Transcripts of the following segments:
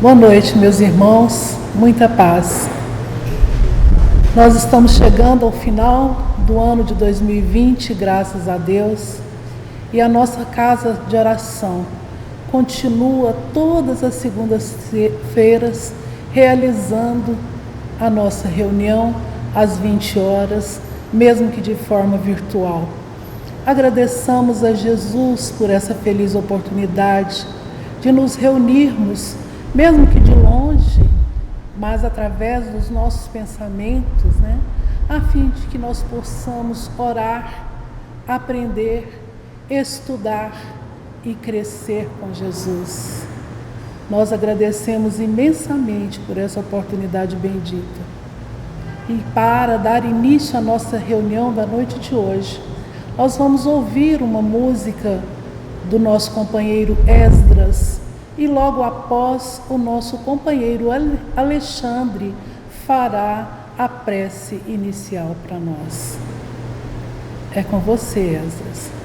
Boa noite, meus irmãos, muita paz. Nós estamos chegando ao final do ano de 2020, graças a Deus, e a nossa casa de oração continua todas as segundas-feiras realizando a nossa reunião às 20 horas, mesmo que de forma virtual. Agradeçamos a Jesus por essa feliz oportunidade de nos reunirmos, mesmo que de longe, mas através dos nossos pensamentos, a fim de que nós possamos orar, aprender, estudar e crescer com Jesus. Nós agradecemos imensamente por essa oportunidade bendita. E para dar início à nossa reunião da noite de hoje, nós vamos ouvir uma música do nosso companheiro Esdras, e logo após o nosso companheiro Alexandre fará a prece inicial para nós. É com você, Esdras.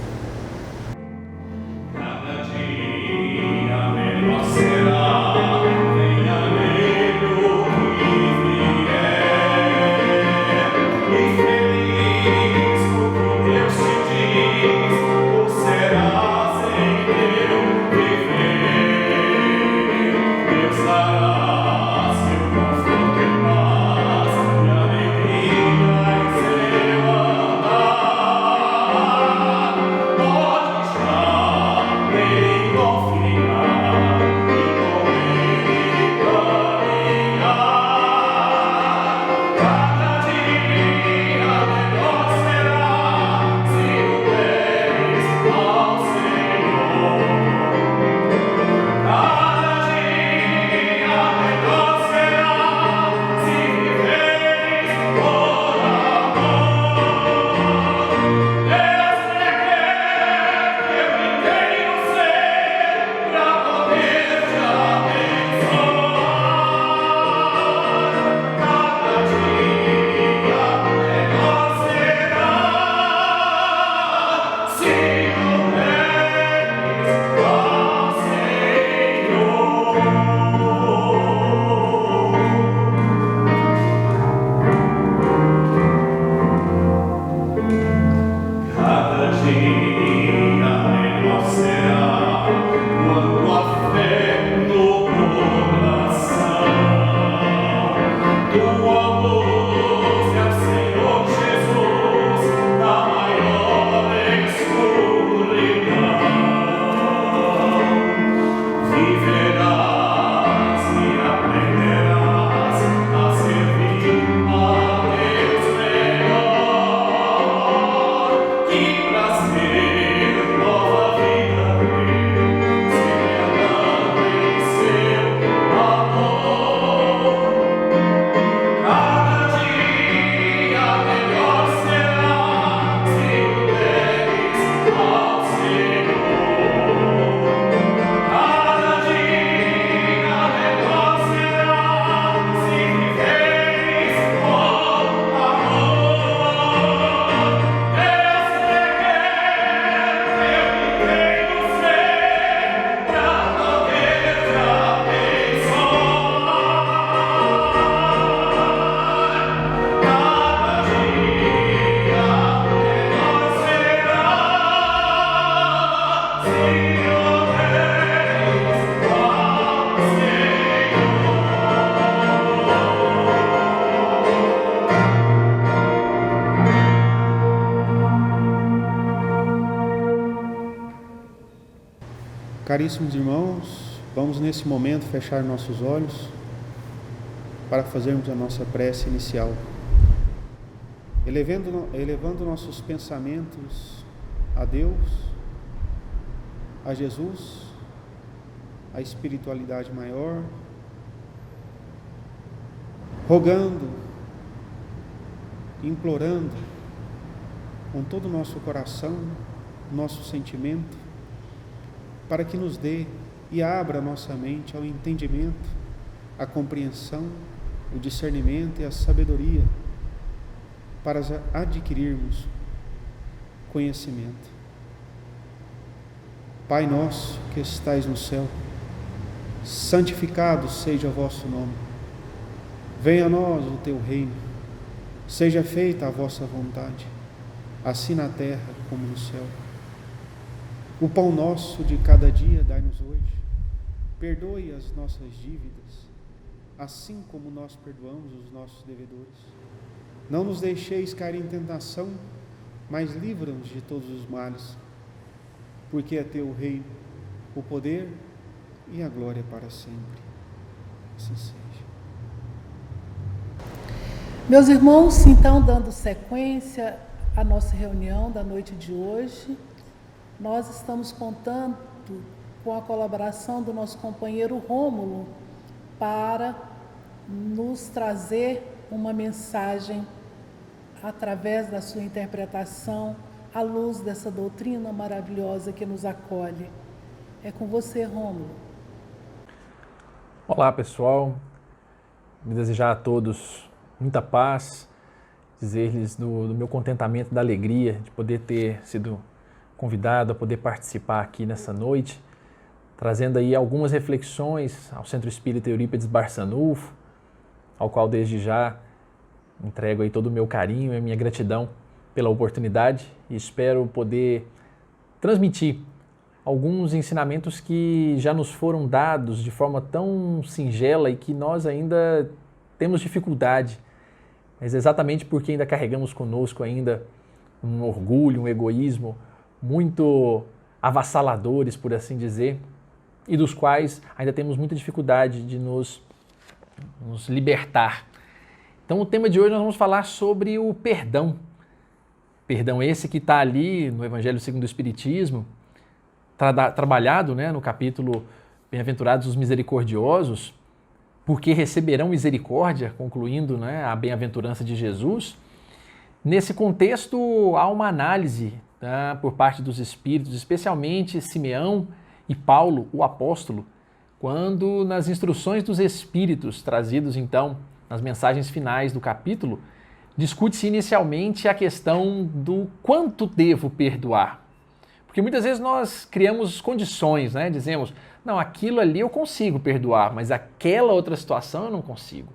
Caríssimos irmãos, vamos nesse momento fechar nossos olhos para fazermos a nossa prece inicial, elevando nossos pensamentos a Deus, a Jesus, a espiritualidade maior, rogando, implorando com todo o nosso coração, nosso sentimento, para que nos dê e abra nossa mente ao entendimento, à compreensão, o discernimento e a sabedoria para adquirirmos conhecimento. Pai nosso que estais no céu, santificado seja o vosso nome. Venha a nós o teu reino. Seja feita a vossa vontade, assim na terra como no céu. O pão nosso de cada dia dai-nos hoje. Perdoe as nossas dívidas, assim como nós perdoamos os nossos devedores. Não nos deixeis cair em tentação, mas livra-nos de todos os males, porque é teu o reino, o poder e a glória para sempre. Assim seja. Meus irmãos, então, dando sequência à nossa reunião da noite de hoje, nós estamos contando com a colaboração do nosso companheiro Rômulo para nos trazer uma mensagem através da sua interpretação à luz dessa doutrina maravilhosa que nos acolhe. É com você, Rômulo. Olá, pessoal. Me desejar a todos muita paz, dizer-lhes do meu contentamento, da alegria de poder ter sido convidado a poder participar aqui nessa noite, trazendo aí algumas reflexões ao Centro Espírita Eurípides Barçanufo, ao qual desde já entrego aí todo o meu carinho e a minha gratidão pela oportunidade e espero poder transmitir alguns ensinamentos que já nos foram dados de forma tão singela e que nós ainda temos dificuldade, mas exatamente porque ainda carregamos conosco ainda um orgulho, um egoísmo muito avassaladores, por assim dizer, e dos quais ainda temos muita dificuldade de nos libertar. Então, o tema de hoje nós vamos falar sobre o perdão. Perdão esse que está ali no Evangelho segundo o Espiritismo, trabalhado, né, no capítulo Bem-aventurados os misericordiosos, porque receberão misericórdia, concluindo, né, a bem-aventurança de Jesus. Nesse contexto, há uma análise, tá, por parte dos Espíritos, especialmente Simeão e Paulo, o apóstolo, quando nas instruções dos Espíritos, trazidos então nas mensagens finais do capítulo, discute-se inicialmente a questão do quanto devo perdoar. Porque muitas vezes nós criamos condições, né? Dizemos, não, aquilo ali eu consigo perdoar, mas aquela outra situação eu não consigo.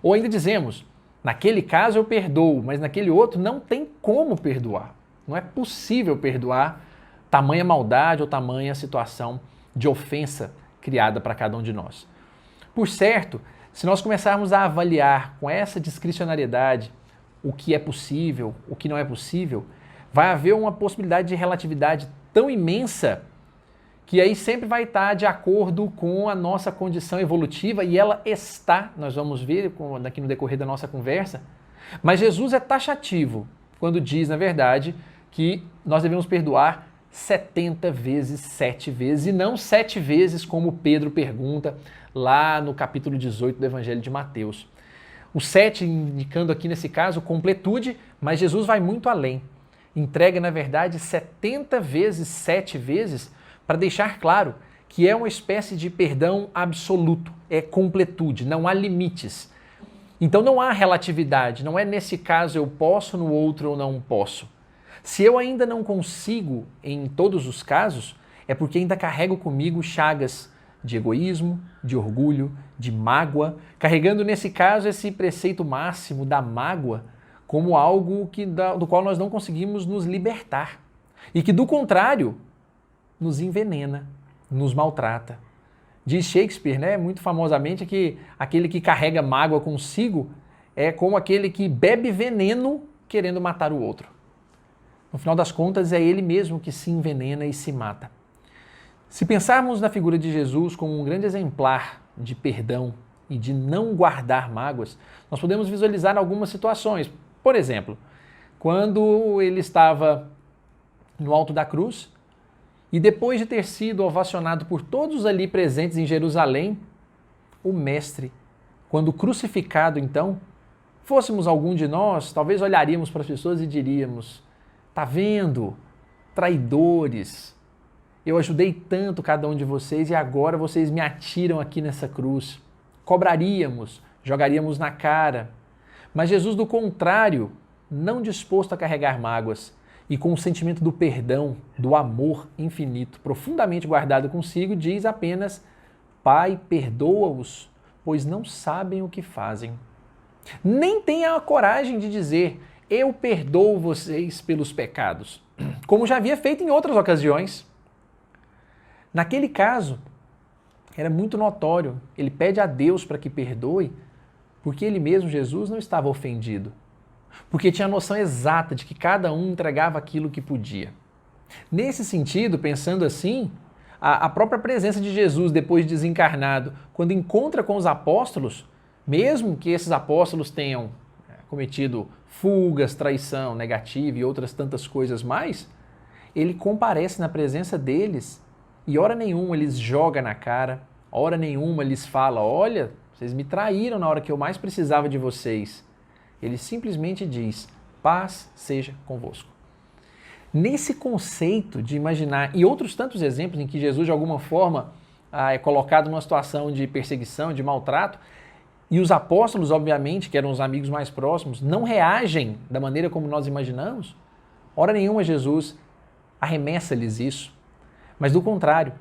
Ou ainda dizemos, naquele caso eu perdoo, mas naquele outro não tem como perdoar. Não é possível perdoar tamanha maldade ou tamanha situação de ofensa criada para cada um de nós. Por certo, se nós começarmos a avaliar com essa discricionariedade o que é possível, o que não é possível, vai haver uma possibilidade de relatividade tão imensa que aí sempre vai estar de acordo com a nossa condição evolutiva, e ela está, nós vamos ver aqui no decorrer da nossa conversa, mas Jesus é taxativo quando diz, na verdade, que nós devemos perdoar 70 vezes, 7 vezes, e não 7 vezes, como Pedro pergunta lá no capítulo 18 do Evangelho de Mateus. O 7 indicando aqui, nesse caso, completude, mas Jesus vai muito além. Entrega, na verdade, 70 vezes, 7 vezes, para deixar claro que é uma espécie de perdão absoluto, é completude, não há limites. Então não há relatividade, não é nesse caso eu posso, no outro eu não posso. Se eu ainda não consigo em todos os casos, é porque ainda carrego comigo chagas de egoísmo, de orgulho, de mágoa, carregando nesse caso esse preceito máximo da mágoa como algo do qual nós não conseguimos nos libertar e que, do contrário, nos envenena, nos maltrata. Diz Shakespeare, né, muito famosamente, que aquele que carrega mágoa consigo é como aquele que bebe veneno querendo matar o outro. No final das contas, é ele mesmo que se envenena e se mata. Se pensarmos na figura de Jesus como um grande exemplar de perdão e de não guardar mágoas, nós podemos visualizar algumas situações. Por exemplo, quando ele estava no alto da cruz e depois de ter sido ovacionado por todos ali presentes em Jerusalém, o Mestre, quando crucificado então, fôssemos algum de nós, talvez olharíamos para as pessoas e diríamos, tá vendo, traidores, eu ajudei tanto cada um de vocês e agora vocês me atiram aqui nessa cruz. Cobraríamos, jogaríamos na cara. Mas Jesus, do contrário, não disposto a carregar mágoas e com o sentimento do perdão, do amor infinito, profundamente guardado consigo, diz apenas, Pai, perdoa-os, pois não sabem o que fazem. Nem tem a coragem de dizer, eu perdoo vocês pelos pecados, como já havia feito em outras ocasiões. Naquele caso, era muito notório, ele pede a Deus para que perdoe, porque ele mesmo, Jesus, não estava ofendido, porque tinha a noção exata de que cada um entregava aquilo que podia. Nesse sentido, pensando assim, a própria presença de Jesus depois de desencarnado, quando encontra com os apóstolos, mesmo que esses apóstolos tenham cometido fugas, traição, negativa e outras tantas coisas mais, ele comparece na presença deles e hora nenhuma eles joga na cara, hora nenhuma eles fala, olha, vocês me traíram na hora que eu mais precisava de vocês. Ele simplesmente diz, paz seja convosco. Nesse conceito de imaginar, e outros tantos exemplos em que Jesus de alguma forma é colocado numa situação de perseguição, de maltrato, e os apóstolos, obviamente, que eram os amigos mais próximos, não reagem da maneira como nós imaginamos, hora nenhuma Jesus arremessa-lhes isso, mas do contrário,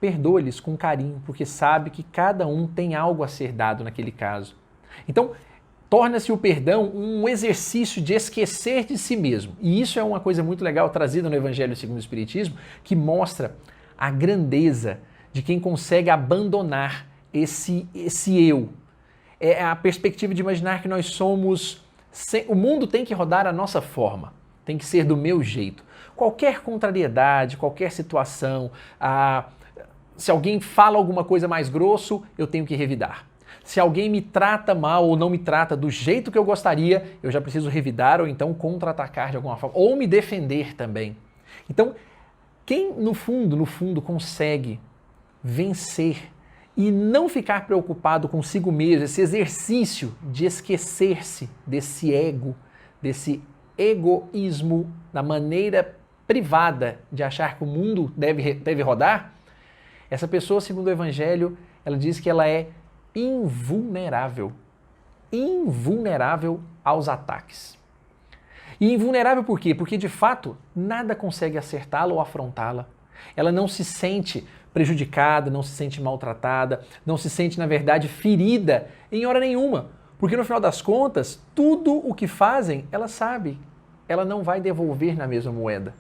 perdoa-lhes com carinho, porque sabe que cada um tem algo a ser dado naquele caso. Então, torna-se o perdão um exercício de esquecer de si mesmo. E isso é uma coisa muito legal trazida no Evangelho segundo o Espiritismo, que mostra a grandeza de quem consegue abandonar esse eu. É a perspectiva de imaginar que nós somos... O mundo tem que rodar a nossa forma, tem que ser do meu jeito. Qualquer contrariedade, qualquer situação, se alguém fala alguma coisa mais grosso, eu tenho que revidar. Se alguém me trata mal ou não me trata do jeito que eu gostaria, eu já preciso revidar ou então contra-atacar de alguma forma, ou me defender também. Então, quem no fundo consegue vencer e não ficar preocupado consigo mesmo, esse exercício de esquecer-se desse ego, desse egoísmo, da maneira privada de achar que o mundo deve rodar, essa pessoa, segundo o Evangelho, ela diz que ela é invulnerável aos ataques. E invulnerável por quê? Porque, de fato, nada consegue acertá-la ou afrontá-la. Ela não se sente prejudicada, não se sente maltratada, não se sente, na verdade, ferida em hora nenhuma. Porque, no final das contas, tudo o que fazem, ela sabe. Ela não vai devolver na mesma moeda.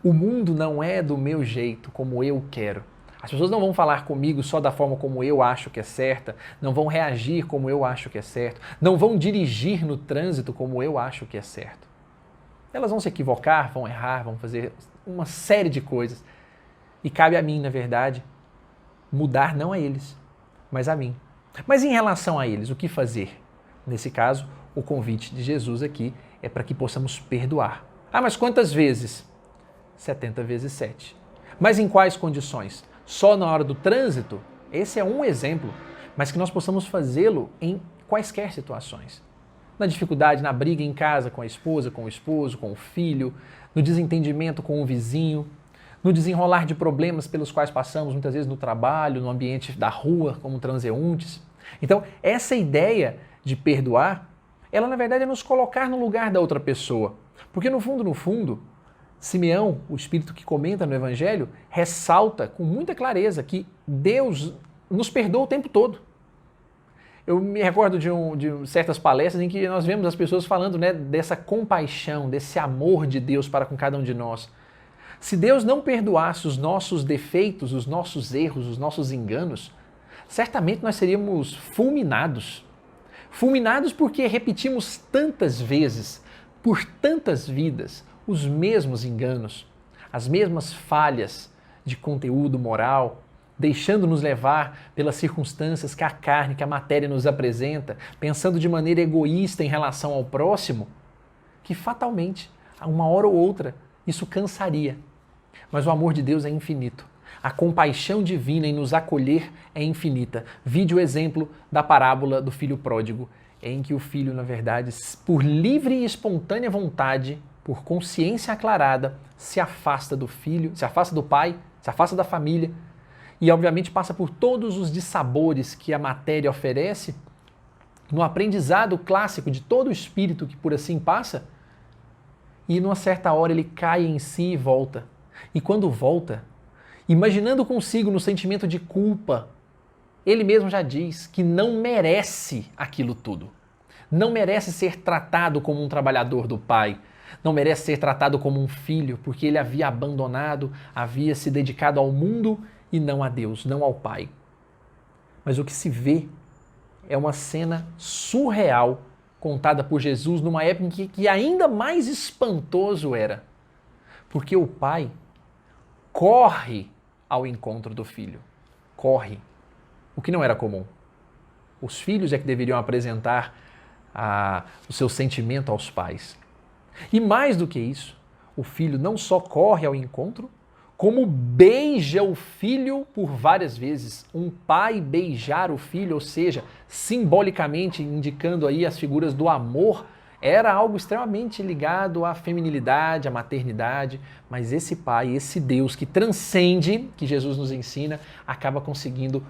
O mundo não é do meu jeito, como eu quero. As pessoas não vão falar comigo só da forma como eu acho que é certa, não vão reagir como eu acho que é certo, não vão dirigir no trânsito como eu acho que é certo. Elas vão se equivocar, vão errar, vão fazer uma série de coisas. E cabe a mim, na verdade, mudar não a eles, mas a mim. Mas em relação a eles, o que fazer? Nesse caso, o convite de Jesus aqui é para que possamos perdoar. Ah, mas quantas vezes? 70 vezes 7. Mas em quais condições? Só na hora do trânsito? Esse é um exemplo, mas que nós possamos fazê-lo em quaisquer situações. Na dificuldade, na briga em casa com a esposa, com o esposo, com o filho, no desentendimento com o vizinho, no desenrolar de problemas pelos quais passamos muitas vezes no trabalho, no ambiente da rua, como transeuntes. Então, essa ideia de perdoar, ela na verdade é nos colocar no lugar da outra pessoa. Porque no fundo, Simeão, o espírito que comenta no Evangelho, ressalta com muita clareza que Deus nos perdoa o tempo todo. Eu me recordo de certas palestras em que nós vemos as pessoas falando, né, dessa compaixão, desse amor de Deus para com cada um de nós. Se Deus não perdoasse os nossos defeitos, os nossos erros, os nossos enganos, certamente nós seríamos fulminados. Fulminados porque repetimos tantas vezes, por tantas vidas, os mesmos enganos, as mesmas falhas de conteúdo moral, deixando-nos levar pelas circunstâncias que a carne, que a matéria nos apresenta, pensando de maneira egoísta em relação ao próximo, que fatalmente, a uma hora ou outra, isso cansaria. Mas o amor de Deus é infinito. A compaixão divina em nos acolher é infinita. Vide o exemplo da parábola do filho pródigo, em que o filho, na verdade, por livre e espontânea vontade, por consciência aclarada, se afasta do filho, se afasta do pai, se afasta da família e, obviamente, passa por todos os dissabores que a matéria oferece, no aprendizado clássico de todo o espírito que por assim passa, e numa certa hora ele cai em si e volta. E quando volta, imaginando consigo no sentimento de culpa ele mesmo já diz que não merece aquilo tudo. Não merece ser tratado como um trabalhador do pai. Não merece ser tratado como um filho, porque ele havia abandonado, havia se dedicado ao mundo e não a Deus, não ao pai. Mas o que se vê é uma cena surreal contada por Jesus numa época em que ainda mais espantoso era. Porque o pai corre ao encontro do filho. Corre. O que não era comum. Os filhos é que deveriam apresentar o seu sentimento aos pais. E mais do que isso, o filho não só corre ao encontro, como beija o filho por várias vezes. Um pai beijar o filho, ou seja, simbolicamente indicando aí as figuras do amor, era algo extremamente ligado à feminilidade, à maternidade, mas esse pai, esse Deus que transcende, que Jesus nos ensina, acaba conseguindo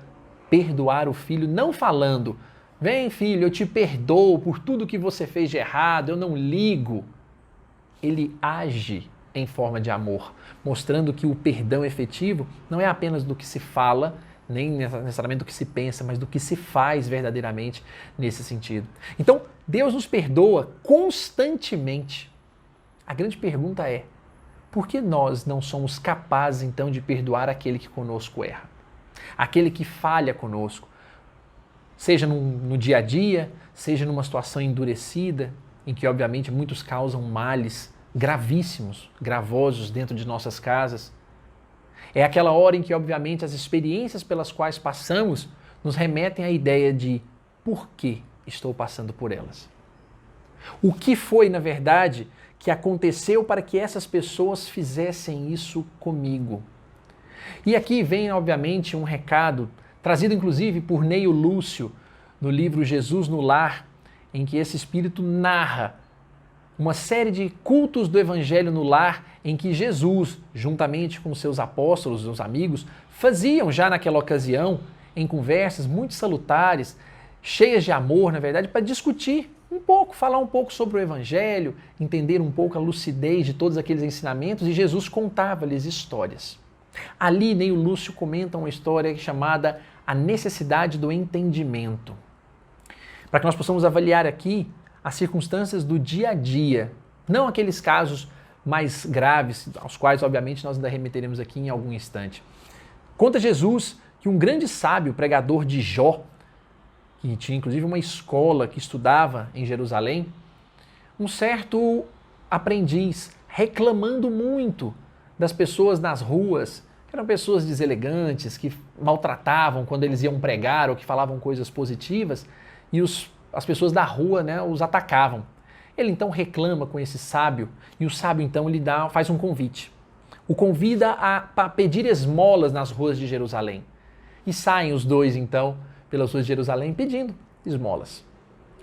perdoar o filho, não falando, vem filho, eu te perdoo por tudo que você fez de errado, eu não ligo. Ele age em forma de amor, mostrando que o perdão efetivo não é apenas do que se fala, nem necessariamente do que se pensa, mas do que se faz verdadeiramente nesse sentido. Então, Deus nos perdoa constantemente. A grande pergunta é, por que nós não somos capazes, então, de perdoar aquele que conosco erra? Aquele que falha conosco, seja no dia a dia, seja numa situação endurecida, em que, obviamente, muitos causam males gravíssimos, gravosos dentro de nossas casas. É aquela hora em que, obviamente, as experiências pelas quais passamos nos remetem à ideia de por que estou passando por elas. O que foi, na verdade, que aconteceu para que essas pessoas fizessem isso comigo? E aqui vem, obviamente, um recado trazido, inclusive, por Neio Lúcio, no livro Jesus no Lar, em que esse espírito narra uma série de cultos do Evangelho no lar em que Jesus, juntamente com seus apóstolos, seus amigos, faziam já naquela ocasião, em conversas muito salutares, cheias de amor, na verdade, para discutir um pouco, falar um pouco sobre o Evangelho, entender um pouco a lucidez de todos aqueles ensinamentos, e Jesus contava-lhes histórias. Ali, Neio Lúcio comenta uma história chamada A Necessidade do Entendimento. Para que nós possamos avaliar aqui as circunstâncias do dia a dia, não aqueles casos mais graves, aos quais, obviamente, nós ainda remeteremos aqui em algum instante. Conta Jesus que um grande sábio, pregador de Jó, que tinha inclusive uma escola que estudava em Jerusalém, um certo aprendiz reclamando muito das pessoas nas ruas, que eram pessoas deselegantes, que maltratavam quando eles iam pregar ou que falavam coisas positivas, e as pessoas da rua, né, os atacavam. Ele então reclama com esse sábio, e o sábio então faz um convite. O convida a pedir esmolas nas ruas de Jerusalém. E saem os dois então pelas ruas de Jerusalém pedindo esmolas.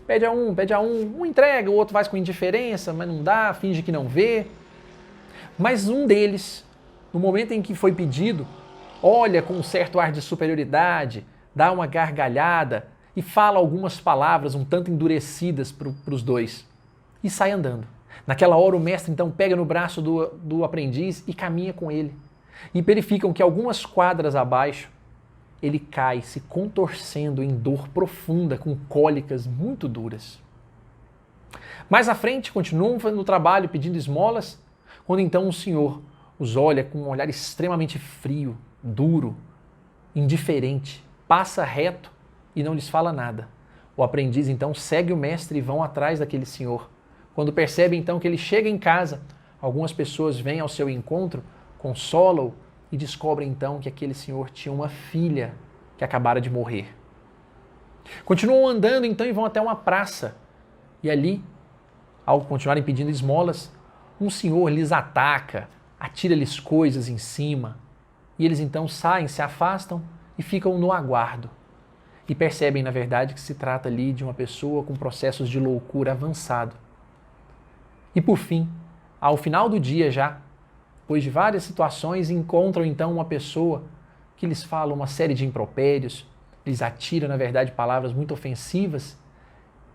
Pede a um entrega, o outro faz com indiferença, mas não dá, finge que não vê. Mas um deles, no momento em que foi pedido, olha com um certo ar de superioridade, dá uma gargalhada e fala algumas palavras um tanto endurecidas para os dois e sai andando. Naquela hora o mestre então pega no braço do aprendiz e caminha com ele. E verificam que algumas quadras abaixo ele cai se contorcendo em dor profunda, com cólicas muito duras. Mais à frente, continuam no trabalho pedindo esmolas, quando então o Senhor os olha com um olhar extremamente frio, duro, indiferente, passa reto e não lhes fala nada. O aprendiz então segue o mestre e vão atrás daquele senhor. Quando percebe então que ele chega em casa, algumas pessoas vêm ao seu encontro, consolam-o e descobrem então que aquele senhor tinha uma filha que acabara de morrer. Continuam andando então e vão até uma praça. E ali, ao continuarem pedindo esmolas, um senhor lhes ataca, atira-lhes coisas em cima. E eles então saem, se afastam e ficam no aguardo. E percebem, na verdade, que se trata ali de uma pessoa com processos de loucura avançado. E por fim, ao final do dia já, depois de várias situações, encontram então uma pessoa que lhes fala uma série de impropérios, lhes atira, na verdade, palavras muito ofensivas,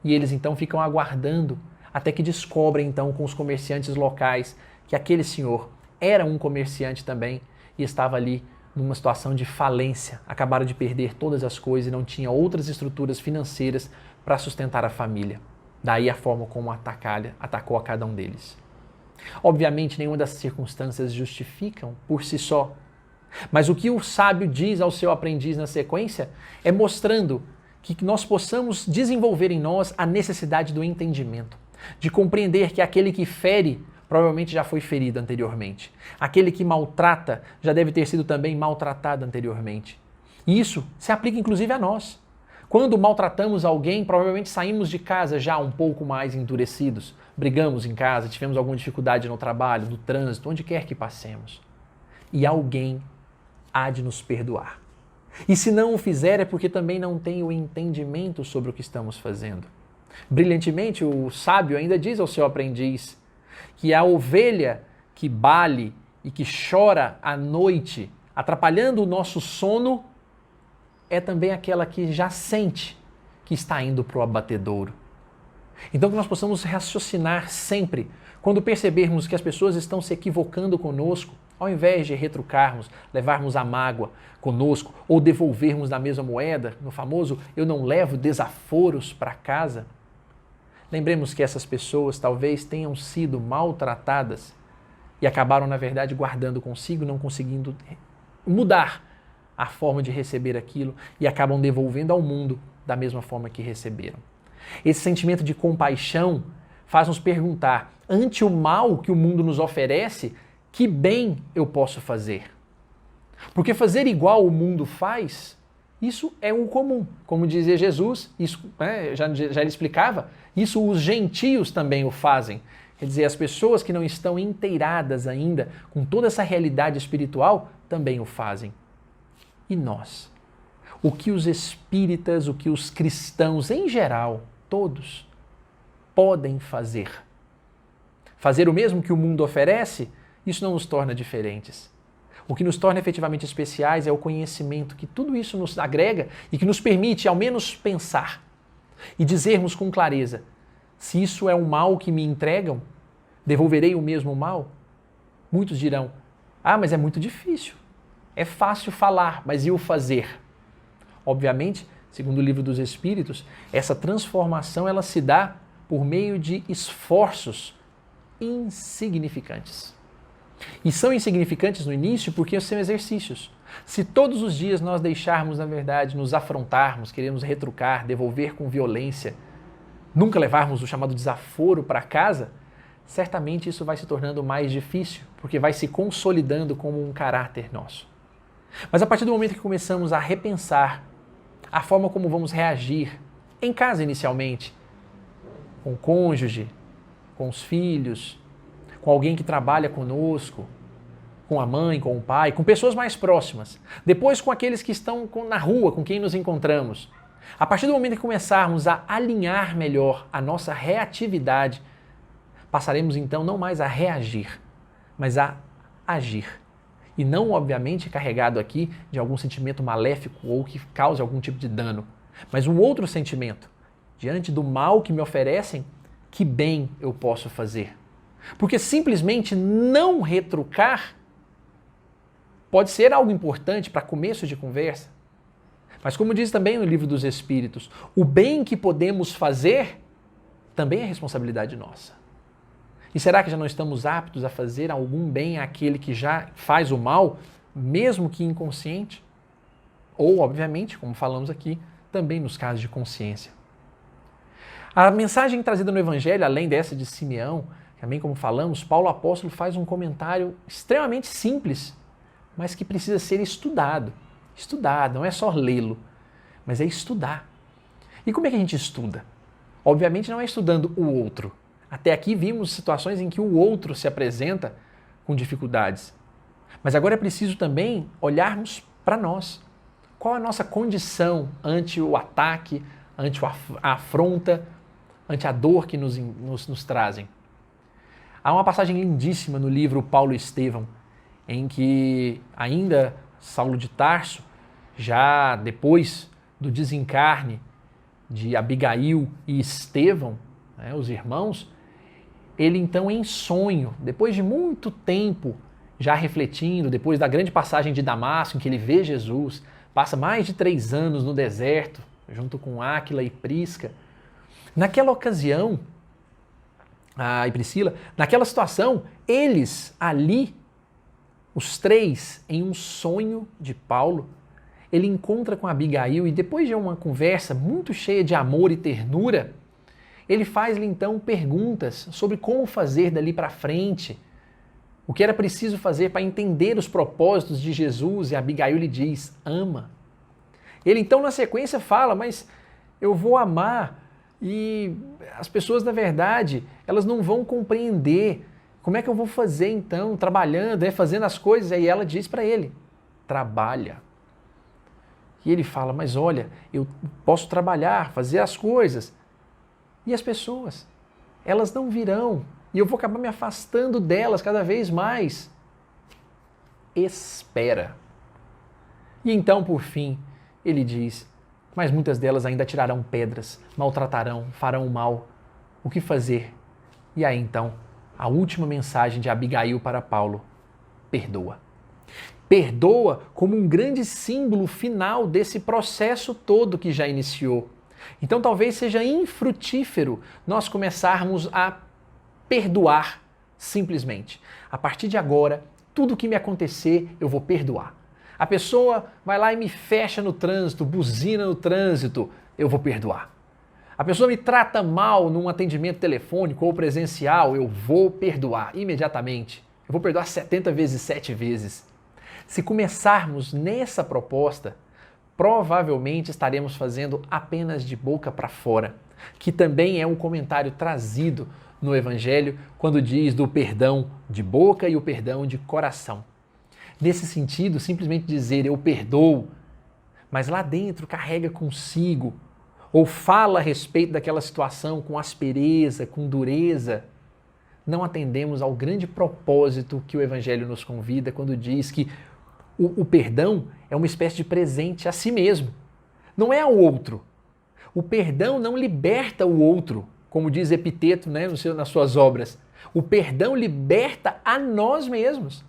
e eles então ficam aguardando até que descobrem então com os comerciantes locais que aquele senhor era um comerciante também e estava ali numa situação de falência, acabaram de perder todas as coisas e não tinha outras estruturas financeiras para sustentar a família. Daí a forma como atacou a cada um deles. Obviamente, nenhuma dessas circunstâncias justificam por si só. Mas o que o sábio diz ao seu aprendiz na sequência é mostrando que nós possamos desenvolver em nós a necessidade do entendimento, de compreender que aquele que fere provavelmente já foi ferido anteriormente. Aquele que maltrata já deve ter sido também maltratado anteriormente. E isso se aplica inclusive a nós. Quando maltratamos alguém, provavelmente saímos de casa já um pouco mais endurecidos. Brigamos em casa, tivemos alguma dificuldade no trabalho, no trânsito, onde quer que passemos. E alguém há de nos perdoar. E se não o fizer é porque também não tem o entendimento sobre o que estamos fazendo. Brilhantemente, o sábio ainda diz ao seu aprendiz que a ovelha que bale e que chora à noite, atrapalhando o nosso sono, é também aquela que já sente que está indo para o abatedouro. Então que nós possamos raciocinar sempre, quando percebermos que as pessoas estão se equivocando conosco, ao invés de retrucarmos, levarmos a mágoa conosco ou devolvermos na mesma moeda, no famoso eu não levo desaforos para casa, lembremos que essas pessoas talvez tenham sido maltratadas e acabaram, na verdade, guardando consigo, não conseguindo mudar a forma de receber aquilo e acabam devolvendo ao mundo da mesma forma que receberam. Esse sentimento de compaixão faz nos perguntar, ante o mal que o mundo nos oferece, que bem eu posso fazer? Porque fazer igual o mundo faz, isso é o comum. Como dizia Jesus, isso, já ele explicava, isso os gentios também o fazem. Quer dizer, as pessoas que não estão inteiradas ainda com toda essa realidade espiritual também o fazem. E nós? O que os espíritas, o que os cristãos em geral, todos, podem fazer? Fazer o mesmo que o mundo oferece? Isso não nos torna diferentes. O que nos torna efetivamente especiais é o conhecimento que tudo isso nos agrega e que nos permite ao menos pensar e dizermos com clareza, se isso é um mal que me entregam, devolverei o mesmo mal? Muitos dirão, mas é muito difícil. É fácil falar, mas e o fazer? Obviamente, segundo o Livro dos Espíritos, essa transformação ela se dá por meio de esforços insignificantes. E são insignificantes no início porque são exercícios. Se todos os dias nós deixarmos, na verdade, nos afrontarmos, queremos retrucar, devolver com violência, nunca levarmos o chamado desaforo para casa, certamente isso vai se tornando mais difícil, porque vai se consolidando como um caráter nosso. Mas a partir do momento que começamos a repensar a forma como vamos reagir, em casa inicialmente, com o cônjuge, com os filhos, com alguém que trabalha conosco, com a mãe, com o pai, com pessoas mais próximas, depois com aqueles que estão na rua, com quem nos encontramos. A partir do momento que começarmos a alinhar melhor a nossa reatividade, passaremos então não mais a reagir, mas a agir. E não, obviamente, carregado aqui de algum sentimento maléfico ou que cause algum tipo de dano, mas um outro sentimento. Diante do mal que me oferecem, que bem eu posso fazer? Porque simplesmente não retrucar pode ser algo importante para começo de conversa. Mas como diz também no Livro dos Espíritos, o bem que podemos fazer também é responsabilidade nossa. E será que já não estamos aptos a fazer algum bem àquele que já faz o mal, mesmo que inconsciente? Ou, obviamente, como falamos aqui, também nos casos de consciência. A mensagem trazida no Evangelho, além dessa de Simeão, também como falamos, Paulo Apóstolo faz um comentário extremamente simples, mas que precisa ser estudado. Estudado, não é só lê-lo, mas é estudar. E como é que a gente estuda? Obviamente não é estudando o outro. Até aqui vimos situações em que o outro se apresenta com dificuldades. Mas agora é preciso também olharmos para nós. Qual a nossa condição ante o ataque, ante a afronta, ante a dor que nos trazem? Há uma passagem lindíssima no livro Paulo e Estevão, em que ainda Saulo de Tarso, já depois do desencarne de Abigail e Estevão, os irmãos, ele então em sonho, depois de muito tempo já refletindo, depois da grande passagem de Damasco, em que ele vê Jesus, passa mais de 3 anos no deserto, junto com Áquila e Prisca. Naquela ocasião, e Priscila, naquela situação, eles ali, os 3, em um sonho de Paulo, ele encontra com Abigail e depois de uma conversa muito cheia de amor e ternura, ele faz-lhe então perguntas sobre como fazer dali para frente, o que era preciso fazer para entender os propósitos de Jesus, e Abigail lhe diz, ama. Ele então na sequência fala, mas eu vou amar e as pessoas na verdade, elas não vão compreender. Como é que eu vou fazer então, trabalhando, fazendo as coisas? Aí ela diz para ele, trabalha. E ele fala, mas olha, eu posso trabalhar, fazer as coisas. E as pessoas, elas não virão. E eu vou acabar me afastando delas cada vez mais. Espera. E então, por fim, ele diz, mas muitas delas ainda tirarão pedras, maltratarão, farão mal. O que fazer? E aí então, a última mensagem de Abigail para Paulo, perdoa. Perdoa como um grande símbolo final desse processo todo que já iniciou. Então talvez seja infrutífero nós começarmos a perdoar simplesmente. A partir de agora, tudo que me acontecer, eu vou perdoar. A pessoa vai lá e me fecha no trânsito, buzina no trânsito, eu vou perdoar. A pessoa me trata mal num atendimento telefônico ou presencial, eu vou perdoar imediatamente. Eu vou perdoar 70 vezes 7 vezes. Se começarmos nessa proposta, provavelmente estaremos fazendo apenas de boca para fora, que também é um comentário trazido no Evangelho quando diz do perdão de boca e o perdão de coração. Nesse sentido, simplesmente dizer eu perdoo, mas lá dentro carrega consigo, ou fala a respeito daquela situação com aspereza, com dureza, não atendemos ao grande propósito que o Evangelho nos convida quando diz que o perdão é uma espécie de presente a si mesmo, não é ao outro. O perdão não liberta o outro, como diz Epiteto, né, nas suas obras. O perdão liberta a nós mesmos.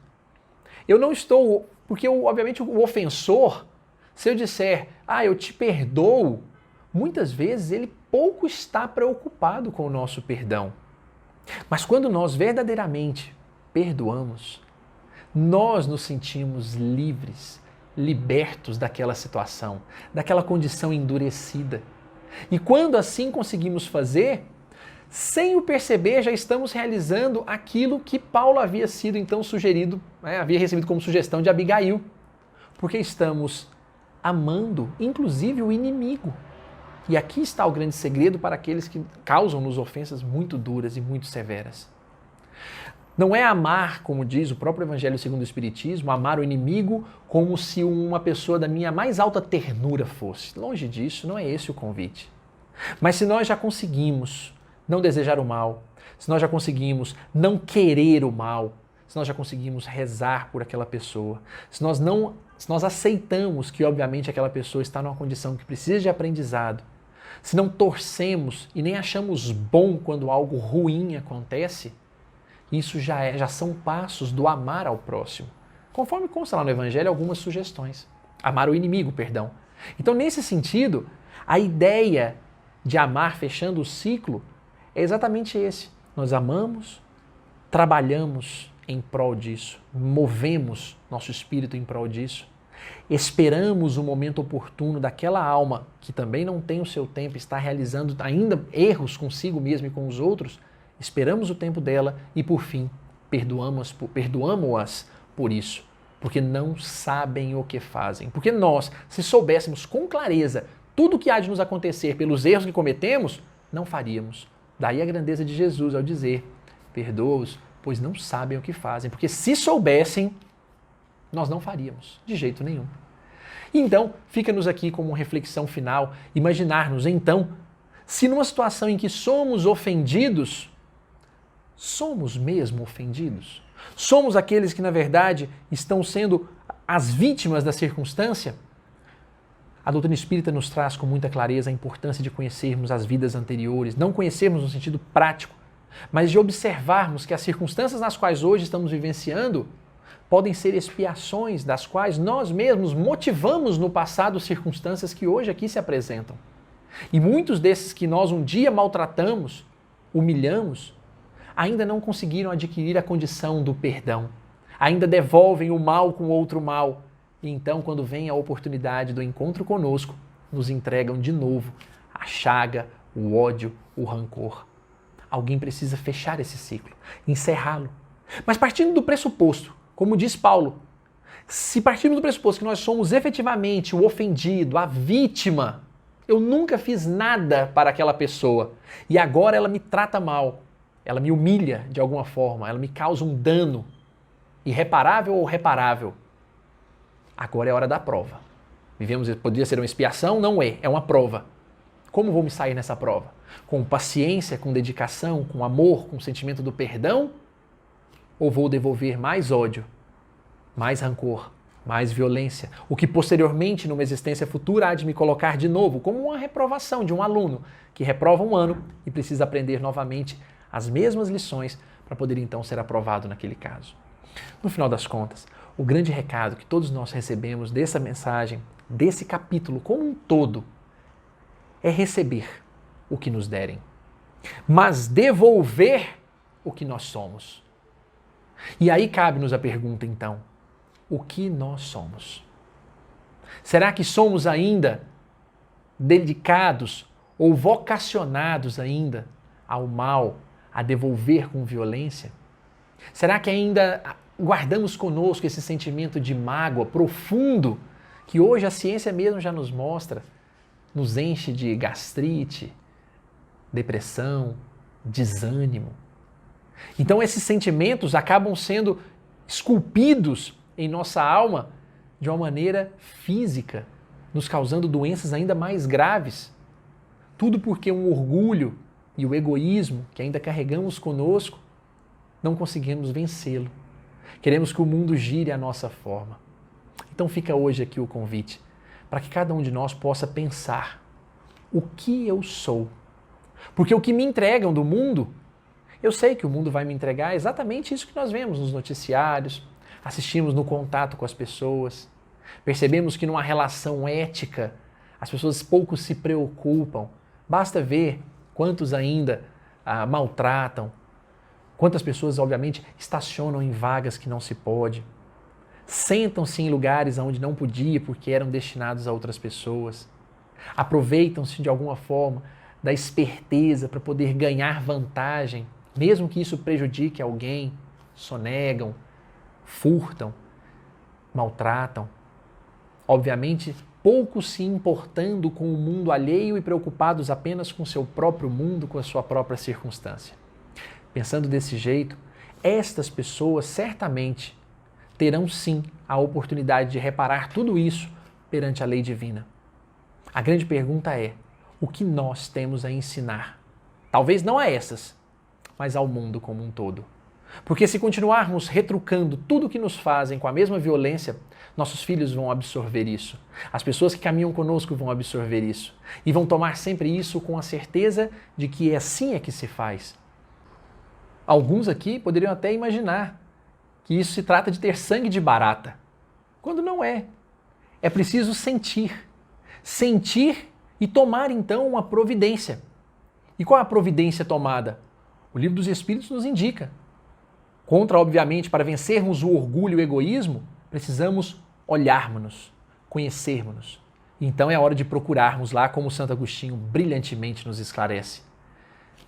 Eu não estou, porque obviamente o ofensor, se eu disser, eu te perdoo, muitas vezes ele pouco está preocupado com o nosso perdão. Mas quando nós verdadeiramente perdoamos, nós nos sentimos livres, libertos daquela situação, daquela condição endurecida. E quando assim conseguimos fazer, sem o perceber, já estamos realizando aquilo que Paulo havia sido então sugerido, havia recebido como sugestão de Abigail, porque estamos amando, inclusive, o inimigo. E aqui está o grande segredo para aqueles que causam-nos ofensas muito duras e muito severas. Não é amar, como diz o próprio Evangelho segundo o Espiritismo, amar o inimigo como se uma pessoa da minha mais alta ternura fosse. Longe disso, não é esse o convite. Mas se nós já conseguimos não desejar o mal, se nós já conseguimos não querer o mal, se nós já conseguimos rezar por aquela pessoa, se nós aceitamos que, obviamente, aquela pessoa está numa condição que precisa de aprendizado, se não torcemos e nem achamos bom quando algo ruim acontece, isso já são passos do amar ao próximo. Conforme consta lá no Evangelho, algumas sugestões. Amar o inimigo, perdão. Então, nesse sentido, a ideia de amar fechando o ciclo é exatamente esse. Nós amamos, trabalhamos em prol disso, movemos nosso espírito em prol disso, esperamos o momento oportuno daquela alma que também não tem o seu tempo, está realizando ainda erros consigo mesmo e com os outros, esperamos o tempo dela e, por fim, perdoamo-as por isso, porque não sabem o que fazem. Porque nós, se soubéssemos com clareza tudo o que há de nos acontecer pelos erros que cometemos, não faríamos. Daí a grandeza de Jesus ao dizer, perdoa-os, pois não sabem o que fazem. Porque se soubessem, nós não faríamos, de jeito nenhum. Então, fica-nos aqui como uma reflexão final, imaginar-nos então, se numa situação em que somos ofendidos, somos mesmo ofendidos? Somos aqueles que, na verdade, estão sendo as vítimas da circunstância? A doutrina espírita nos traz com muita clareza a importância de conhecermos as vidas anteriores, não conhecermos no sentido prático, mas de observarmos que as circunstâncias nas quais hoje estamos vivenciando podem ser expiações das quais nós mesmos motivamos no passado circunstâncias que hoje aqui se apresentam. E muitos desses que nós um dia maltratamos, humilhamos, ainda não conseguiram adquirir a condição do perdão. Ainda devolvem o mal com outro mal. E então, quando vem a oportunidade do encontro conosco, nos entregam de novo a chaga, o ódio, o rancor. Alguém precisa fechar esse ciclo, encerrá-lo. Mas partindo do pressuposto, como diz Paulo, se partirmos do pressuposto que nós somos efetivamente o ofendido, a vítima, eu nunca fiz nada para aquela pessoa e agora ela me trata mal, ela me humilha de alguma forma, ela me causa um dano, irreparável ou reparável. Agora é hora da prova. Vivemos, poderia ser uma expiação? Não é, é uma prova. Como vou me sair nessa prova? Com paciência, com dedicação, com amor, com sentimento do perdão? Ou vou devolver mais ódio, mais rancor, mais violência, o que posteriormente, numa existência futura, há de me colocar de novo como uma reprovação de um aluno que reprova um ano e precisa aprender novamente as mesmas lições para poder então ser aprovado naquele caso. No final das contas, o grande recado que todos nós recebemos dessa mensagem, desse capítulo como um todo, é receber o que nos derem, mas devolver o que nós somos. E aí cabe-nos a pergunta então, o que nós somos? Será que somos ainda dedicados ou vocacionados ainda ao mal, a devolver com violência? Será que ainda guardamos conosco esse sentimento de mágoa profundo que hoje a ciência mesmo já nos mostra, nos enche de gastrite, depressão, desânimo? Então esses sentimentos acabam sendo esculpidos em nossa alma de uma maneira física, nos causando doenças ainda mais graves. Tudo porque um orgulho e o egoísmo que ainda carregamos conosco, não conseguimos vencê-lo. Queremos que o mundo gire à nossa forma. Então fica hoje aqui o convite para que cada um de nós possa pensar o que eu sou. Porque o que me entregam do mundo, eu sei que o mundo vai me entregar exatamente isso que nós vemos nos noticiários, assistimos no contato com as pessoas, percebemos que numa relação ética as pessoas pouco se preocupam. Basta ver quantos ainda maltratam, quantas pessoas, obviamente, estacionam em vagas que não se pode, sentam-se em lugares onde não podia porque eram destinados a outras pessoas, aproveitam-se de alguma forma da esperteza para poder ganhar vantagem, mesmo que isso prejudique alguém, sonegam, furtam, maltratam. Obviamente, pouco se importando com o mundo alheio e preocupados apenas com seu próprio mundo, com a sua própria circunstância. Pensando desse jeito, estas pessoas certamente terão sim a oportunidade de reparar tudo isso perante a lei divina. A grande pergunta é, o que nós temos a ensinar? Talvez não a essas, mas ao mundo como um todo. Porque se continuarmos retrucando tudo o que nos fazem com a mesma violência, nossos filhos vão absorver isso. As pessoas que caminham conosco vão absorver isso. E vão tomar sempre isso com a certeza de que assim é que se faz. Alguns aqui poderiam até imaginar que isso se trata de ter sangue de barata, quando não é. É preciso sentir. Sentir e tomar então uma providência. E qual é a providência tomada? O Livro dos Espíritos nos indica. Obviamente, para vencermos o orgulho e o egoísmo, precisamos olharmos-nos, conhecermos-nos. Então é hora de procurarmos lá, como Santo Agostinho brilhantemente nos esclarece.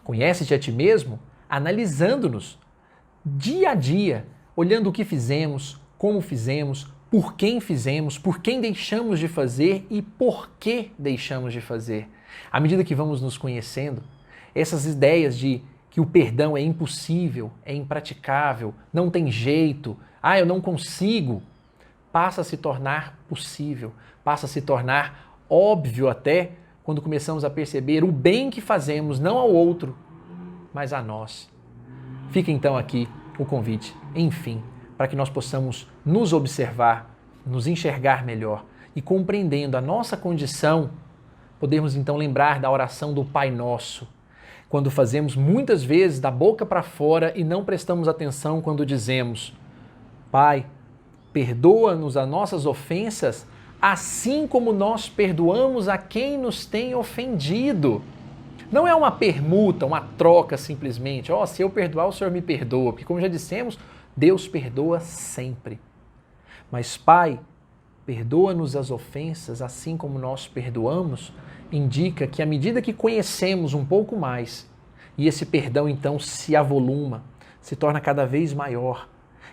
Conhece-te a ti mesmo, analisando-nos dia a dia, olhando o que fizemos, como fizemos, por quem deixamos de fazer e por que deixamos de fazer. À medida que vamos nos conhecendo, essas ideias de que o perdão é impossível, é impraticável, não tem jeito, eu não consigo, passa a se tornar possível, passa a se tornar óbvio até quando começamos a perceber o bem que fazemos não ao outro, mas a nós. Fica então aqui o convite, enfim, para que nós possamos nos observar, nos enxergar melhor e compreendendo a nossa condição, podemos então lembrar da oração do Pai Nosso, quando fazemos muitas vezes da boca para fora e não prestamos atenção quando dizemos: Pai, perdoa-nos as nossas ofensas, assim como nós perdoamos a quem nos tem ofendido. Não é uma permuta, uma troca simplesmente. Se eu perdoar, o Senhor me perdoa. Porque como já dissemos, Deus perdoa sempre. Mas Pai, perdoa-nos as ofensas, assim como nós perdoamos, indica que à medida que conhecemos um pouco mais, e esse perdão então se avoluma, se torna cada vez maior,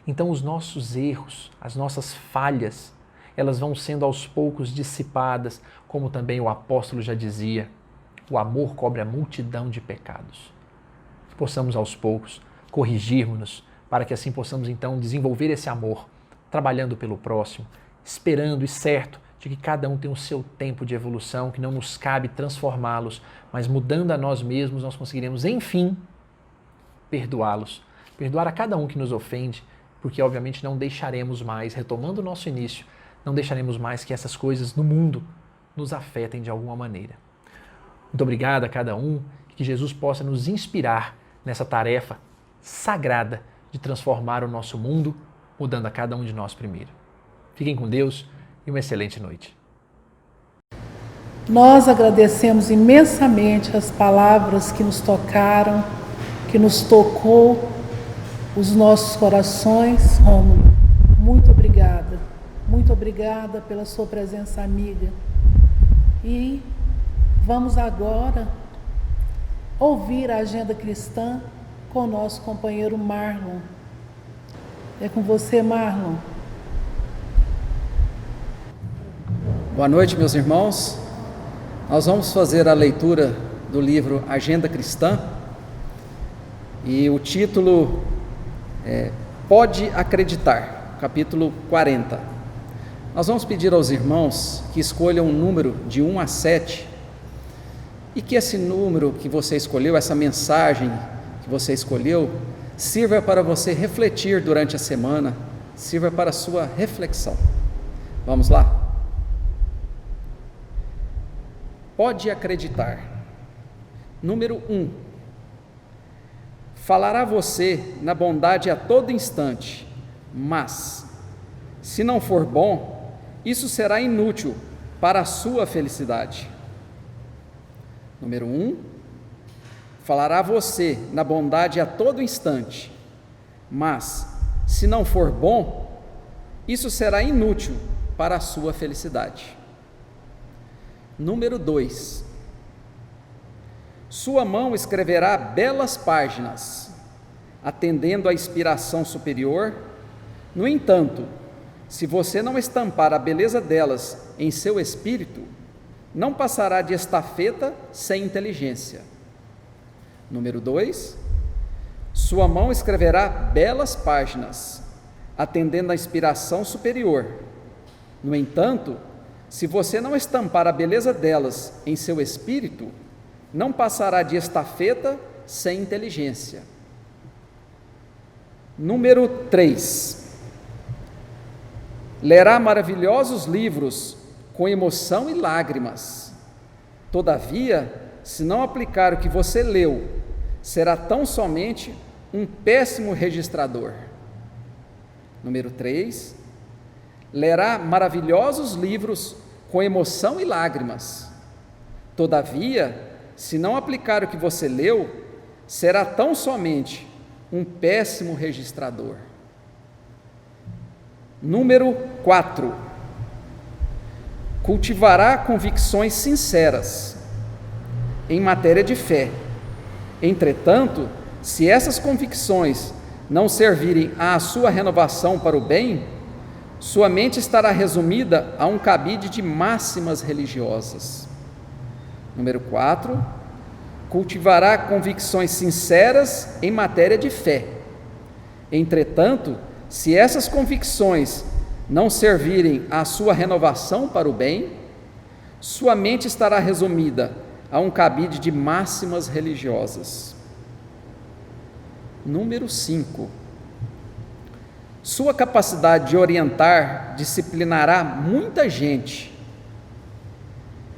então os nossos erros, as nossas falhas, elas vão sendo aos poucos dissipadas, como também o apóstolo já dizia, o amor cobre a multidão de pecados. Que possamos aos poucos corrigirmos-nos, para que assim possamos então desenvolver esse amor, trabalhando pelo próximo, esperando e certo de que cada um tem o seu tempo de evolução, que não nos cabe transformá-los, mas mudando a nós mesmos, nós conseguiremos, enfim, perdoá-los. Perdoar a cada um que nos ofende, porque obviamente não deixaremos mais, retomando o nosso início, não deixaremos mais que essas coisas no mundo nos afetem de alguma maneira. Muito obrigado a cada um, que Jesus possa nos inspirar nessa tarefa sagrada de transformar o nosso mundo, mudando a cada um de nós primeiro. Fiquem com Deus e uma excelente noite. Nós agradecemos imensamente as palavras que nos tocaram, que nos tocou os nossos corações. Rômulo, muito obrigada pela sua presença amiga. E vamos agora ouvir a Agenda Cristã com o nosso companheiro Marlon. É com você, Marlon. Boa noite, meus irmãos. Nós vamos fazer a leitura do livro Agenda Cristã e o título é Pode Acreditar, capítulo 40. Nós vamos pedir aos irmãos que escolham um número de 1 a 7 e que esse número que você escolheu, essa mensagem que você escolheu, sirva para você refletir durante a semana, sirva para a sua reflexão. Vamos lá? Pode acreditar. Número 1. Falará você na bondade a todo instante, mas, se não for bom, isso será inútil para a sua felicidade. Número 1. Falará você na bondade a todo instante, mas, se não for bom, isso será inútil para a sua felicidade. Número 2. Sua mão escreverá belas páginas, atendendo à inspiração superior. No entanto, se você não estampar a beleza delas em seu espírito, não passará de estafeta sem inteligência. Número 2. Sua mão escreverá belas páginas, atendendo à inspiração superior. No entanto, se você não estampar a beleza delas em seu espírito, não passará de estafeta sem inteligência. Número 3. Lerá maravilhosos livros com emoção e lágrimas. Todavia, se não aplicar o que você leu, será tão somente um péssimo registrador. Número 3. Lerá maravilhosos livros com emoção e lágrimas. Todavia, se não aplicar o que você leu, será tão somente um péssimo registrador. Número 4. Cultivará convicções sinceras em matéria de fé. Entretanto, se essas convicções não servirem à sua renovação para o bem, sua mente estará resumida a um cabide de máximas religiosas. Número 4. Cultivará convicções sinceras em matéria de fé. Entretanto, se essas convicções não servirem à sua renovação para o bem, sua mente estará resumida a um cabide de máximas religiosas. Número 5. Sua capacidade de orientar disciplinará muita gente,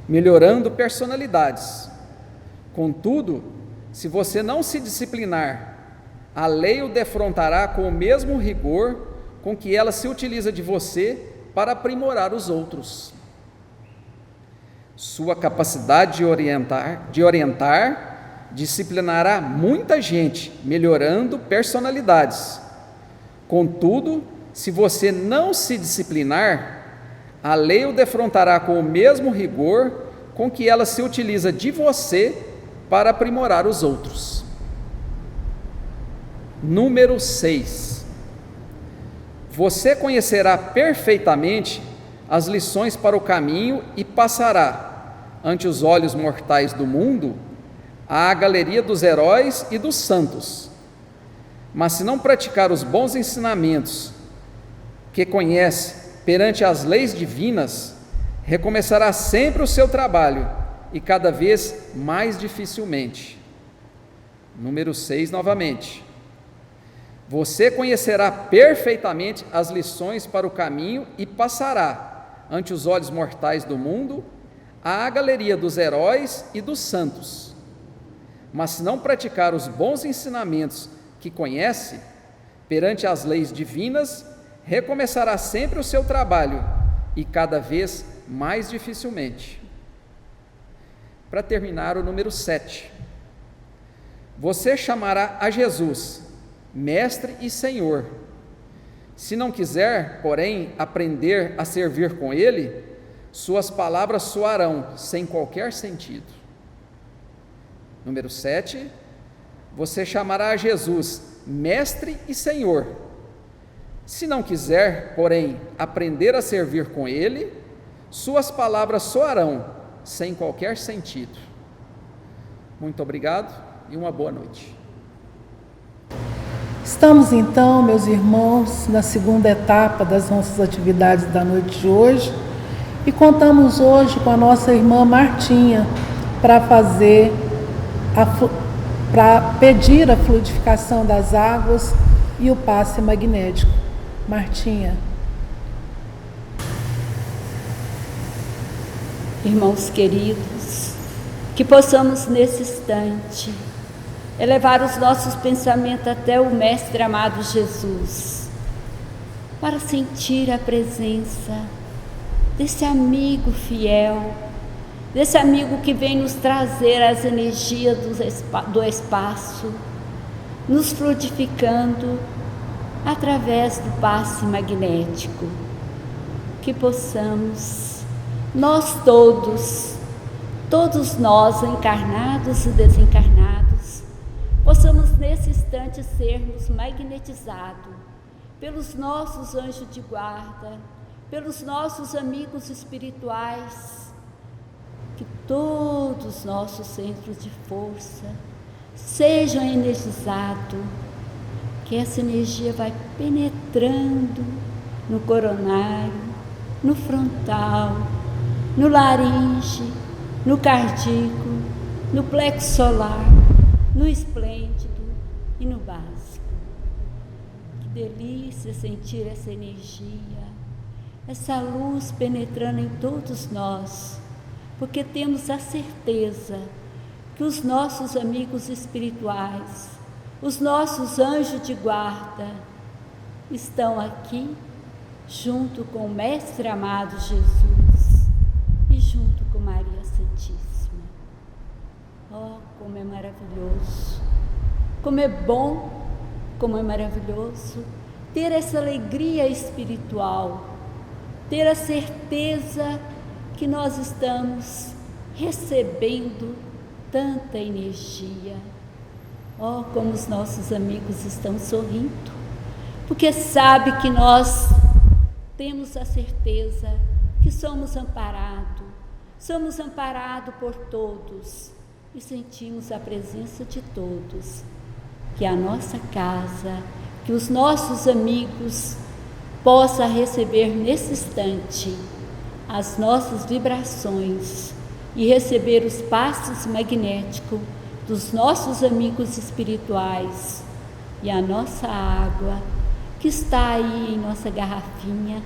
melhorando personalidades. Contudo, se você não se disciplinar, a lei o defrontará com o mesmo rigor com que ela se utiliza de você para aprimorar os outros. Sua capacidade de orientar disciplinará muita gente, melhorando personalidades. Contudo, se você não se disciplinar, a lei o defrontará com o mesmo rigor com que ela se utiliza de você para aprimorar os outros. Número 6. Você conhecerá perfeitamente as lições para o caminho e passará, ante os olhos mortais do mundo, à galeria dos heróis e dos santos. Mas se não praticar os bons ensinamentos que conhece perante as leis divinas, recomeçará sempre o seu trabalho e cada vez mais dificilmente. Número 6 novamente. Você conhecerá perfeitamente as lições para o caminho e passará, ante os olhos mortais do mundo, à galeria dos heróis e dos santos. Mas se não praticar os bons ensinamentos que conhece, perante as leis divinas, recomeçará sempre o seu trabalho e cada vez mais dificilmente. Para terminar, o número 7. Você chamará a Jesus Mestre e Senhor. Se não quiser, porém, aprender a servir com Ele, suas palavras soarão sem qualquer sentido. Número 7. Você chamará a Jesus Mestre e Senhor. Se não quiser, porém, aprender a servir com Ele, suas palavras soarão sem qualquer sentido. Muito obrigado e uma boa noite. Estamos então, meus irmãos, na segunda etapa das nossas atividades da noite de hoje e contamos hoje com a nossa irmã Martinha para pedir a fluidificação das águas e o passe magnético. Martinha. Irmãos queridos, que possamos nesse instante elevar os nossos pensamentos até o Mestre amado Jesus, para sentir a presença desse amigo fiel, desse amigo que vem nos trazer as energias do espaço, nos fluidificando através do passe magnético. Que possamos, nós todos nós, encarnados e desencarnados, possamos nesse instante sermos magnetizados pelos nossos anjos de guarda, pelos nossos amigos espirituais, que todos os nossos centros de força sejam energizados, que essa energia vai penetrando no coronário, no frontal, no laringe, no cardíaco, no plexo solar, no esplêndido e no básico. Que delícia sentir essa energia, essa luz penetrando em todos nós, porque temos a certeza que os nossos amigos espirituais, os nossos anjos de guarda, estão aqui junto com o Mestre amado Jesus e junto com Maria Santíssima. Oh, como é maravilhoso, como é bom, como é maravilhoso ter essa alegria espiritual, ter a certeza que nós estamos recebendo tanta energia. Oh, como os nossos amigos estão sorrindo, porque sabe que nós temos a certeza que somos amparados por todos e sentimos a presença de todos, que a nossa casa, que os nossos amigos possam receber nesse instante as nossas vibrações e receber os passes magnéticos dos nossos amigos espirituais, e a nossa água que está aí em nossa garrafinha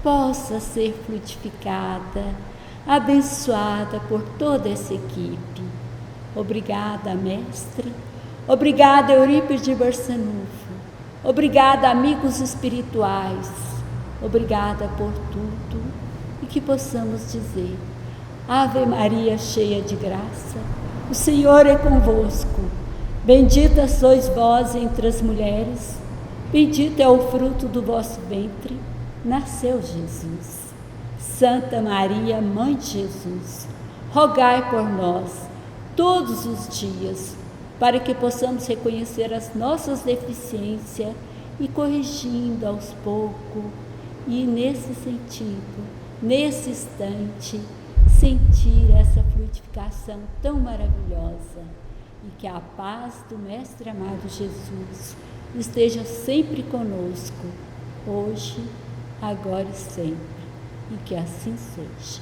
possa ser fluidificada, abençoada por toda essa equipe. Obrigada, Mestre. Obrigada, Eurípides de Barçanufo. Obrigada, amigos espirituais. Obrigada por tudo e que possamos dizer: Ave Maria, cheia de graça, o Senhor é convosco. Bendita sois vós entre as mulheres, bendito é o fruto do vosso ventre. Nasceu Jesus. Santa Maria, Mãe de Jesus, rogai por nós todos os dias, para que possamos reconhecer as nossas deficiências e corrigindo aos poucos, e nesse sentido, nesse instante, sentir essa frutificação tão maravilhosa, e que a paz do Mestre amado Jesus esteja sempre conosco, hoje, agora e sempre, e que assim seja.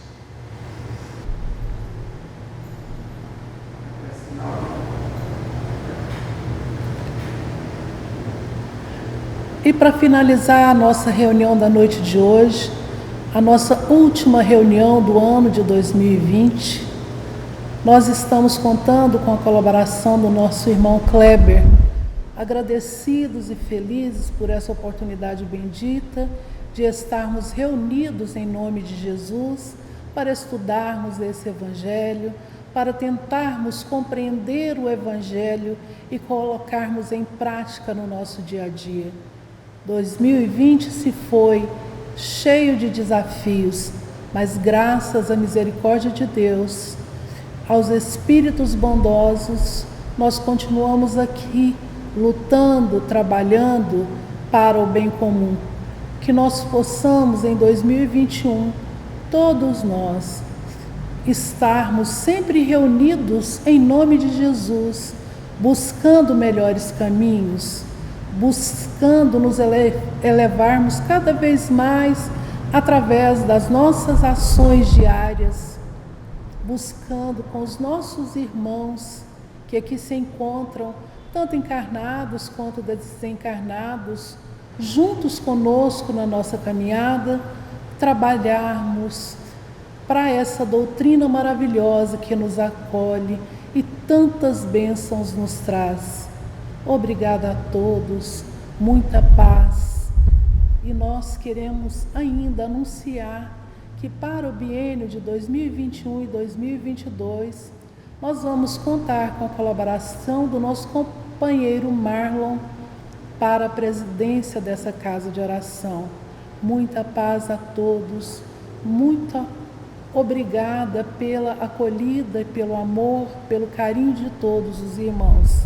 E para finalizar a nossa reunião da noite de hoje, a nossa última reunião do ano de 2020, nós estamos contando com a colaboração do nosso irmão Kleber, agradecidos e felizes por essa oportunidade bendita de estarmos reunidos em nome de Jesus para estudarmos esse Evangelho, para tentarmos compreender o Evangelho e colocarmos em prática no nosso dia a dia. 2020 se foi cheio de desafios, mas graças à misericórdia de Deus, aos Espíritos bondosos, nós continuamos aqui lutando, trabalhando para o bem comum. Que nós possamos em 2021, todos nós, estarmos sempre reunidos em nome de Jesus, buscando melhores caminhos, buscando nos elevarmos cada vez mais através das nossas ações diárias, buscando com os nossos irmãos que aqui se encontram, tanto encarnados quanto desencarnados, juntos conosco na nossa caminhada, trabalharmos para essa doutrina maravilhosa que nos acolhe e tantas bênçãos nos traz. Obrigada a todos, muita paz. E nós queremos ainda anunciar que para o biênio de 2021 e 2022, nós vamos contar com a colaboração do nosso companheiro Marlon para a presidência dessa casa de oração. Muita paz a todos, muita obrigada pela acolhida, pelo amor, pelo carinho de todos os irmãos.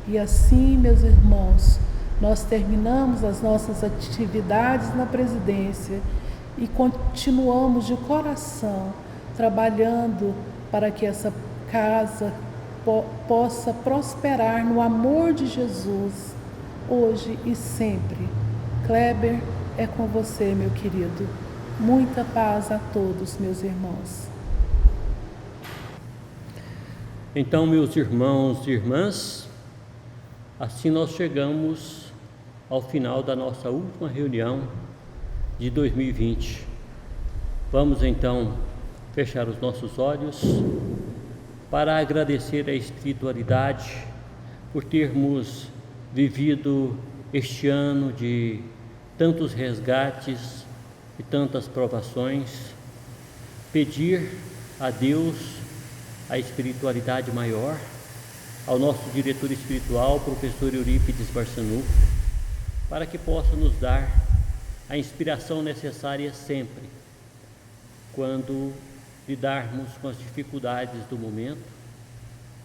E assim, meus irmãos, nós terminamos as nossas atividades na presidência e continuamos de coração trabalhando para que essa casa possa prosperar no amor de Jesus, hoje e sempre. Kleber, é com você, meu querido. Muita paz a todos, meus irmãos. Então, meus irmãos e irmãs, assim nós chegamos ao final da nossa última reunião de 2020. Vamos então fechar os nossos olhos para agradecer a espiritualidade por termos vivido este ano de tantos resgates e tantas provações, pedir a Deus, a espiritualidade maior, ao nosso diretor espiritual, professor Eurípides Barçanufo, para que possa nos dar a inspiração necessária sempre, quando lidarmos com as dificuldades do momento,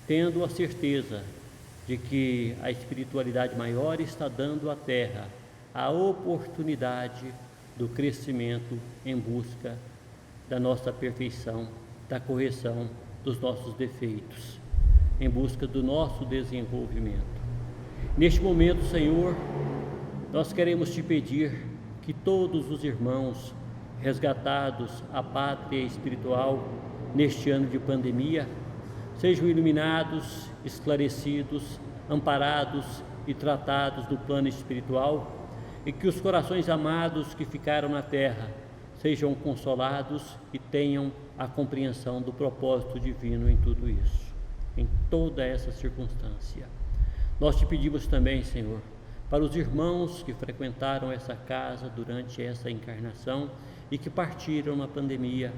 tendo a certeza de que a espiritualidade maior está dando à Terra a oportunidade do crescimento em busca da nossa perfeição, da correção dos nossos defeitos, em busca do nosso desenvolvimento. Neste momento, Senhor, nós queremos te pedir que todos os irmãos resgatados à pátria espiritual neste ano de pandemia sejam iluminados, esclarecidos, amparados e tratados do plano espiritual, e que os corações amados que ficaram na terra sejam consolados e tenham a compreensão do propósito divino em tudo isso, em toda essa circunstância. Nós te pedimos também, Senhor, para os irmãos que frequentaram essa casa durante essa encarnação e que partiram na pandemia,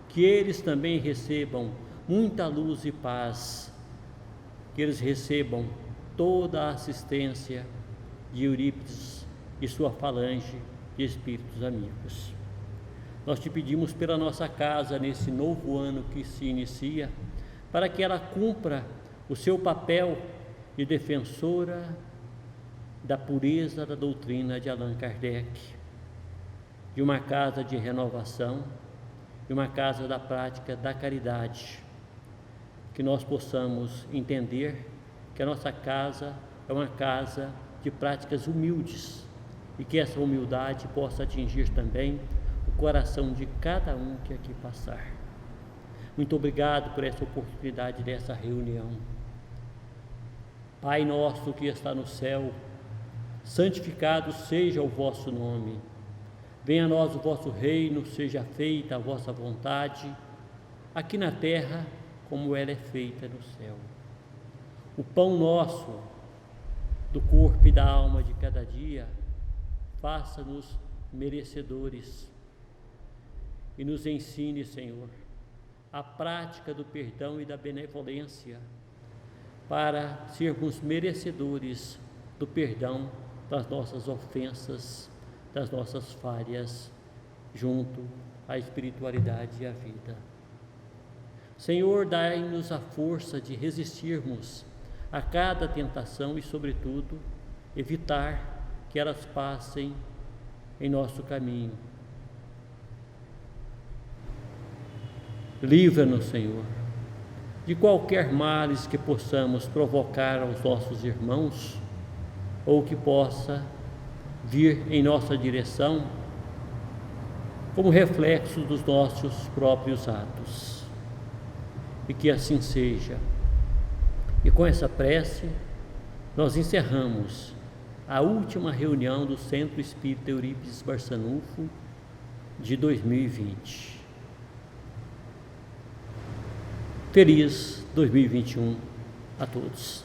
que eles também recebam muita luz e paz, que eles recebam toda a assistência de Eurípides e sua falange de espíritos amigos. Nós te pedimos pela nossa casa nesse novo ano que se inicia, para que ela cumpra o seu papel de defensora da pureza da doutrina de Allan Kardec, de uma casa de renovação, de uma casa da prática da caridade, que nós possamos entender que a nossa casa é uma casa de práticas humildes e que essa humildade possa atingir também o coração de cada um que aqui passar. Muito obrigado por essa oportunidade dessa reunião. Pai nosso que está no céu, santificado seja o vosso nome. Venha a nós o vosso reino, seja feita a vossa vontade, aqui na terra como ela é feita no céu. O pão nosso, do corpo e da alma de cada dia, faça-nos merecedores e nos ensine, Senhor, a prática do perdão e da benevolência, para sermos merecedores do perdão das nossas ofensas, das nossas falhas, junto à espiritualidade e à vida. Senhor, dai-nos a força de resistirmos a cada tentação e, sobretudo, evitar que elas passem em nosso caminho. Livra-nos, Senhor, de qualquer males que possamos provocar aos nossos irmãos ou que possa vir em nossa direção como reflexo dos nossos próprios atos. E que assim seja. E com essa prece, nós encerramos a última reunião do Centro Espírita Eurípides Barçanufo de 2020. Feliz 2021 a todos.